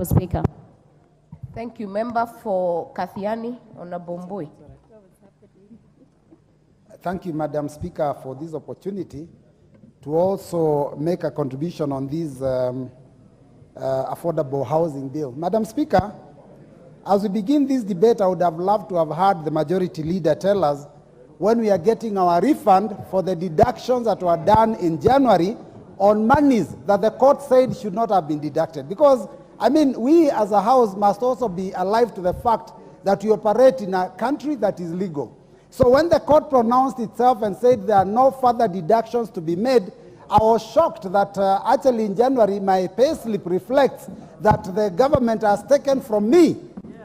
Honorable Speaker. Thank you. Member for Kathiani, Honorable Mbui. Thank you, Madam Speaker, for this opportunity to also make a contribution on this affordable housing bill. Madam Speaker, as we begin this debate, I would have loved to have heard the majority leader tell us when we are getting our refund for the deductions that were done in January on monies that the court said should not have been deducted. Because, I mean, we as a house must also be alive to the fact that we operate in a country that is legal. So when the court pronounced itself and said there are no further deductions to be made, I was shocked that actually in January my pay slip reflects that the government has taken from me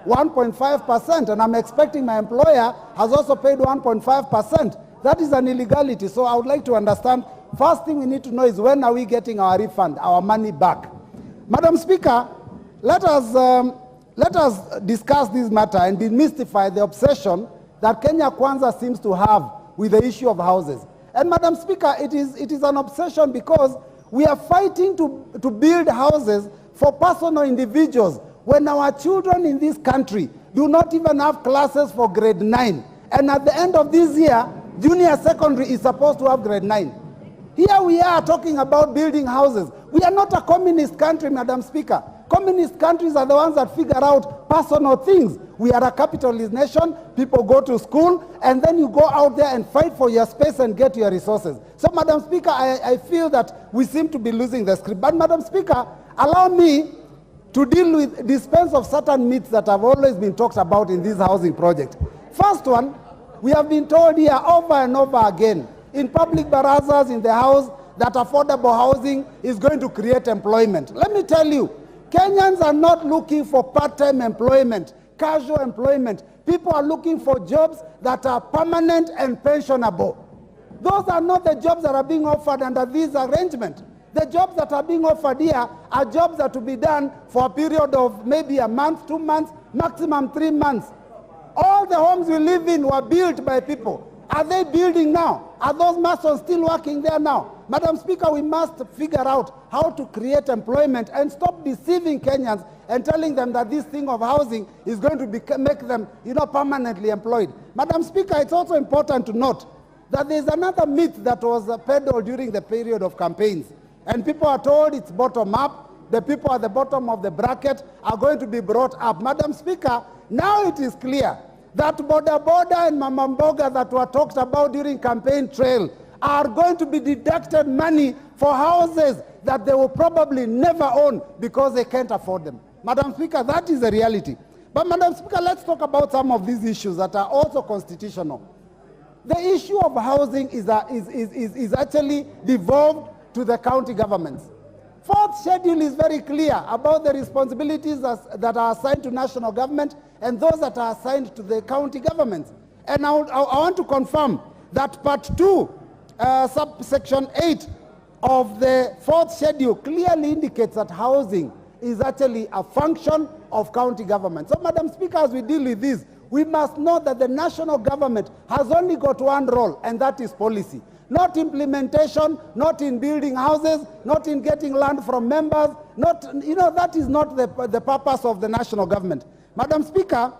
1.5%, and I'm expecting my employer has also paid 1.5%. That is an illegality. So I would like to understand, first thing we need to know is when are we getting our refund, our money back? Madam Speaker, let us discuss this matter and demystify the obsession that Kenya Kwanza seems to have with the issue of houses. And Madam Speaker, it is an obsession because we are fighting to build houses for personal individuals when our children in this country do not even have classes for grade 9. And at the end of this year, junior secondary is supposed to have grade 9. Here we are talking about building houses. We are not a communist country, Madam Speaker. Communist countries are the ones that figure out personal things. We are a capitalist nation. People go to school, and then you go out there and fight for your space and get your resources. So, Madam Speaker, I feel that we seem to be losing the script. But, Madam Speaker, allow me to dispense of certain myths that have always been talked about in this housing project. First one, we have been told here over and over again in public barazas in the House that affordable housing is going to create employment. Let me tell you, Kenyans are not looking for part-time employment, casual employment. People are looking for jobs that are permanent and pensionable. Those are not the jobs that are being offered under this arrangement. The jobs that are being offered here are jobs that will be done for a period of maybe a month, 2 months, maximum 3 months. All the homes we live in were built by people. Are they building now? Are those masons still working there now? Madam Speaker, we must figure out how to create employment and stop deceiving Kenyans and telling them that this thing of housing is going to make them, permanently employed. Madam Speaker, it's also important to note that there's another myth that was peddled during the period of campaigns. And people are told it's bottom up. The people at the bottom of the bracket are going to be brought up. Madam Speaker, now it is clear that border and mama mboga that were talked about during campaign trail are going to be deducted money for houses that they will probably never own because they can't afford them. Madam Speaker, that is the reality. But Madam Speaker, let's talk about some of these issues that are also constitutional. The issue of housing is actually devolved to the county governments. Fourth schedule is very clear about the responsibilities that are assigned to national government and those that are assigned to the county governments. And I want to confirm that part 2, subsection 8 of the fourth schedule clearly indicates that housing is actually a function of county government. So, Madam Speaker, as we deal with this, we must know that the national government has only got one role, and that is policy. Not implementation, not in building houses, not in getting land from members, that is not the purpose of the national government. Madam Speaker,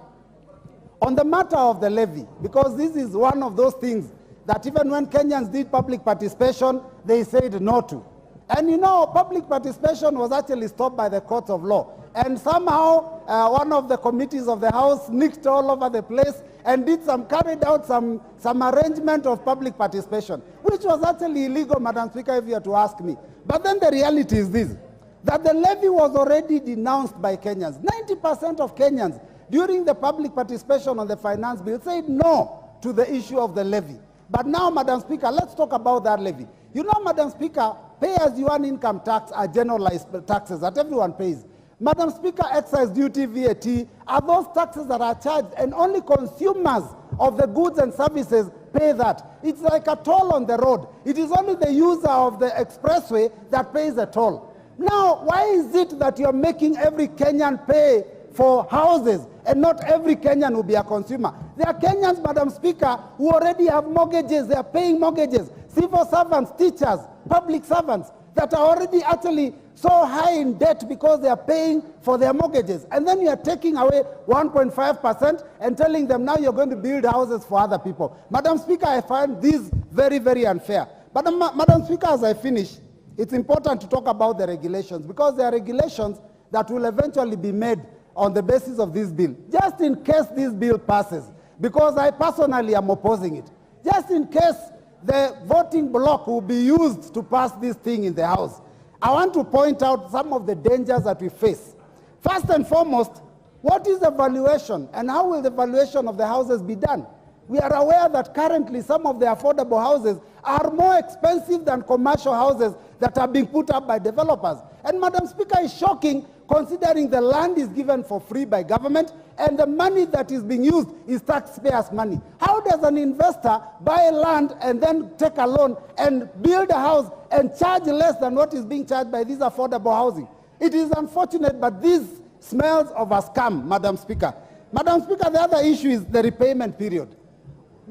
on the matter of the levy, because this is one of those things that even when Kenyans did public participation, they said no to. And public participation was actually stopped by the courts of law. And somehow, one of the committees of the House sneaked all over the place and carried out some arrangement of public participation, which was actually illegal, Madam Speaker, if you are to ask me. But then the reality is this, that the levy was already denounced by Kenyans. 90% of Kenyans, during the public participation on the finance bill, said no to the issue of the levy. But now, Madam Speaker, let's talk about that levy. Madam Speaker, pay-as-you-earn income tax are generalized taxes that everyone pays. Madam Speaker, excise duty, VAT, are those taxes that are charged, and only consumers of the goods and services pay that. It's like a toll on the road. It is only the user of the expressway that pays the toll. Now, why is it that you're making every Kenyan pay for houses and not every Kenyan will be a consumer? There are Kenyans, Madam Speaker, who already have mortgages. They are paying mortgages. Civil servants, teachers, public servants that are already actually so high in debt because they are paying for their mortgages. And then you are taking away 1.5% and telling them now you're going to build houses for other people. Madam Speaker, I find this very, very unfair. But Madam Speaker, as I finish, it's important to talk about the regulations, because there are regulations that will eventually be made on the basis of this bill, just in case this bill passes, because I personally am opposing it. Just in case the voting block will be used to pass this thing in the House, I want to point out some of the dangers that we face. First and foremost, what is the valuation and how will the valuation of the houses be done? We are aware that currently some of the affordable houses are more expensive than commercial houses that are being put up by developers. And Madam Speaker, is shocking considering the land is given for free by government and the money that is being used is taxpayers' money. How does an investor buy land and then take a loan and build a house and charge less than what is being charged by this affordable housing? It is unfortunate, but this smells of a scam, Madam Speaker. Madam Speaker, the other issue is the repayment period.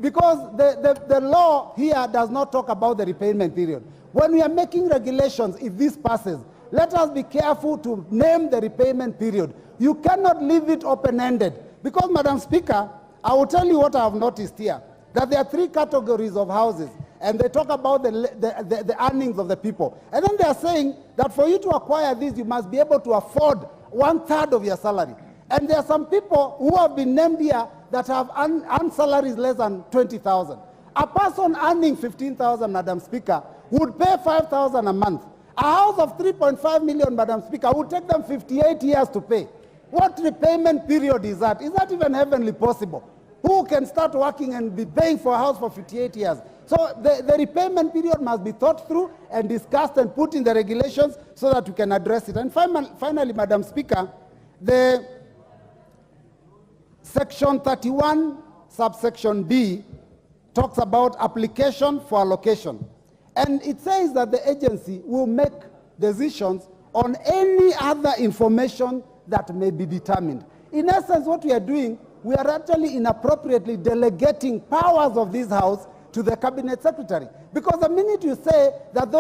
Because the law here does not talk about the repayment period. When we are making regulations, if this passes, let us be careful to name the repayment period. You cannot leave it open-ended. Because, Madam Speaker, I will tell you what I have noticed here, that there are three categories of houses, and they talk about the earnings of the people. And then they are saying that for you to acquire this, you must be able to afford 1/3 of your salary. And there are some people who have been named here that have earned salaries less than 20,000. A person earning 15,000, Madam Speaker, would pay 5,000 a month. A house of 3.5 million, Madam Speaker, would take them 58 years to pay. What repayment period is that? Is that even heavenly possible? Who can start working and be paying for a house for 58 years? So the repayment period must be thought through and discussed and put in the regulations so that we can address it. And finally, Madam Speaker, the Section 31, subsection B, talks about application for allocation. And it says that the agency will make decisions on any other information that may be determined. In essence, what we are doing, we are actually inappropriately delegating powers of this House to the Cabinet Secretary. Because the minute you say that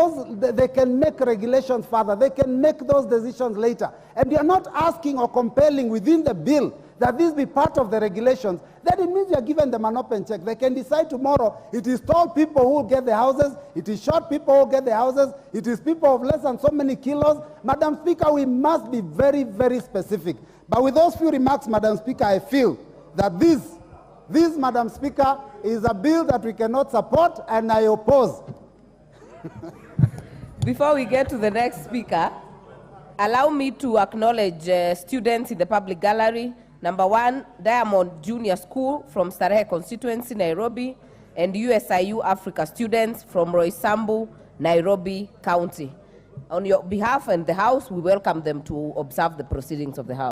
they can make regulations further, they can make those decisions later, and you're not asking or compelling within the bill that this be part of the regulations, then it means you're giving them an open check. They can decide tomorrow it is tall people who will get the houses, it is short people who will get the houses, it is people of less than so many kilos. Madam Speaker, we must be very, very specific. But with those few remarks, Madam Speaker, I feel that this, Madam Speaker, is a bill that we cannot support, and I oppose. Before we get to the next speaker, allow me to acknowledge students in the public gallery. Number 1, Diamond Junior School from Starehe constituency, Nairobi, and USIU Africa students from Roysambu, Nairobi County. On your behalf and the House, we welcome them to observe the proceedings of the House.